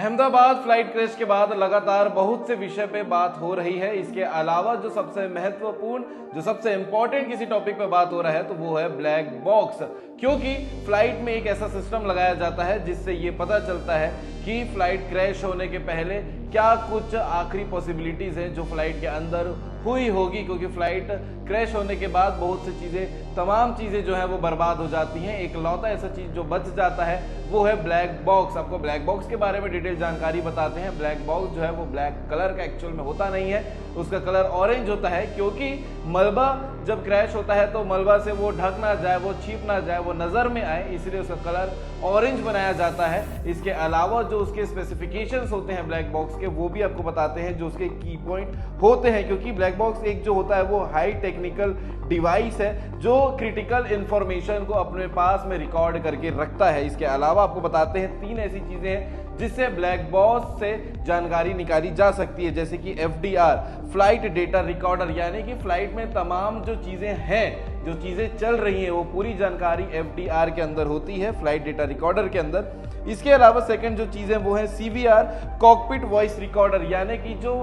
Ahmedabad flight crash के बाद लगातार बहुत से विषय पे बात हो रही है। इसके अलावा जो सबसे महत्वपूर्ण, जो सबसे इंपॉर्टेंट किसी टॉपिक पे बात हो रहा है तो वो है ब्लैक बॉक्स। क्योंकि फ्लाइट में एक ऐसा सिस्टम लगाया जाता है जिससे ये पता चलता है कि फ्लाइट क्रैश होने के पहले क्या कुछ आखिरी पॉसिबिलिटीज हैं जो फ्लाइट के अंदर हुई होगी, क्योंकि फ्लाइट क्रैश होने के बाद बहुत सी चीज़ें, तमाम चीज़ें जो है वो बर्बाद हो जाती हैं। एक लौता ऐसा चीज़ जो बच जाता है वो है ब्लैक बॉक्स। आपको ब्लैक बॉक्स के बारे में डिटेल जानकारी बताते हैं। ब्लैक बॉक्स जो है वो ब्लैक कलर का एक्चुअल में होता नहीं है, उसका कलर ऑरेंज होता है, क्योंकि मलबा जब क्रैश होता है तो मलबा से वो ढक ना जाए, वो छिप ना जाए, वो नज़र में आए, इसलिए उसका कलर ऑरेंज बनाया जाता है। इसके अलावा जो उसके स्पेसिफिकेशंस होते हैं ब्लैक बॉक्स के, वो भी आपको बताते हैं जो उसके की पॉइंट होते हैं। क्योंकि ब्लैक बॉक्स एक जो होता है वो हाई टेक्निकल डिवाइस है जो क्रिटिकल इंफॉर्मेशन को अपने पास में रिकॉर्ड करके रखता है। इसके अलावा आपको बताते हैं 3 ऐसी चीजें हैं जिससे ब्लैक बॉक्स से जानकारी निकाली जा सकती है, जैसे कि FDR, फ्लाइट डेटा रिकॉर्डर, यानी कि फ्लाइट में तमाम जो चीजें हैं, जो चीजें चल रही हैं, वो पूरी जानकारी FDR के अंदर होती है, फ्लाइट डेटा रिकॉर्डर के अंदर। इसके अलावा सेकंड जो चीजें वो है CVR, कॉकपिट वॉइस रिकॉर्डर, यानी कि जो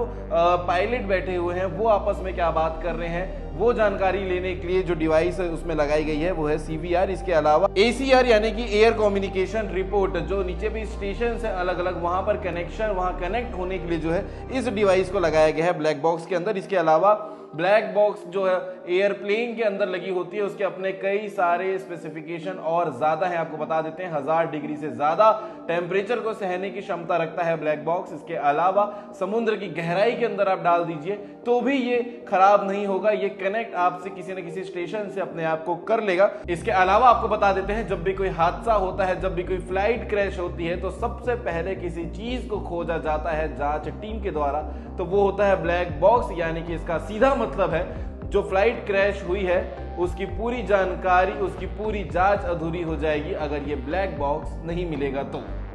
पायलट बैठे हुए हैं वो आपस में क्या बात कर रहे हैं वो जानकारी लेने के लिए जो डिवाइस है उसमें लगाई गई है वो है CVR। इसके अलावा ACR यानी कि एयर कम्युनिकेशन रिपोर्ट, जो नीचे भी स्टेशन है अलग अलग, वहां पर कनेक्शन, वहां कनेक्ट होने के लिए जो है इस डिवाइस को लगाया गया है ब्लैक बॉक्स के अंदर। इसके अलावा ब्लैक बॉक्स जो है एयरप्लेन के अंदर लगी होती है, उसके अपने कई सारे स्पेसिफिकेशन और ज्यादा है। आपको बता देते हैं 1000 डिग्री से ज्यादा टेम्परेचर को सहने की क्षमता रखता है ब्लैक बॉक्स। इसके अलावा समुद्र की गहराई के अंदर आप डाल दीजिए तो भी ये खराब नहीं होगा, ये कनेक्ट आपसे किसी न किसी स्टेशन से अपने आप को कर लेगा। इसके अलावा आपको बता देते हैं जब भी कोई हादसा होता है, जब भी कोई फ्लाइट क्रैश होती है तो सबसे पहले किसी चीज को खोजा जाता है जांच टीम के द्वारा, तो वो होता है ब्लैक बॉक्स। यानी कि इसका सीधा मतलब है जो फ्लाइट क्रैश हुई है उसकी पूरी जानकारी, उसकी पूरी जांच अधूरी हो जाएगी अगर ये ब्लैक बॉक्स नहीं मिलेगा तो।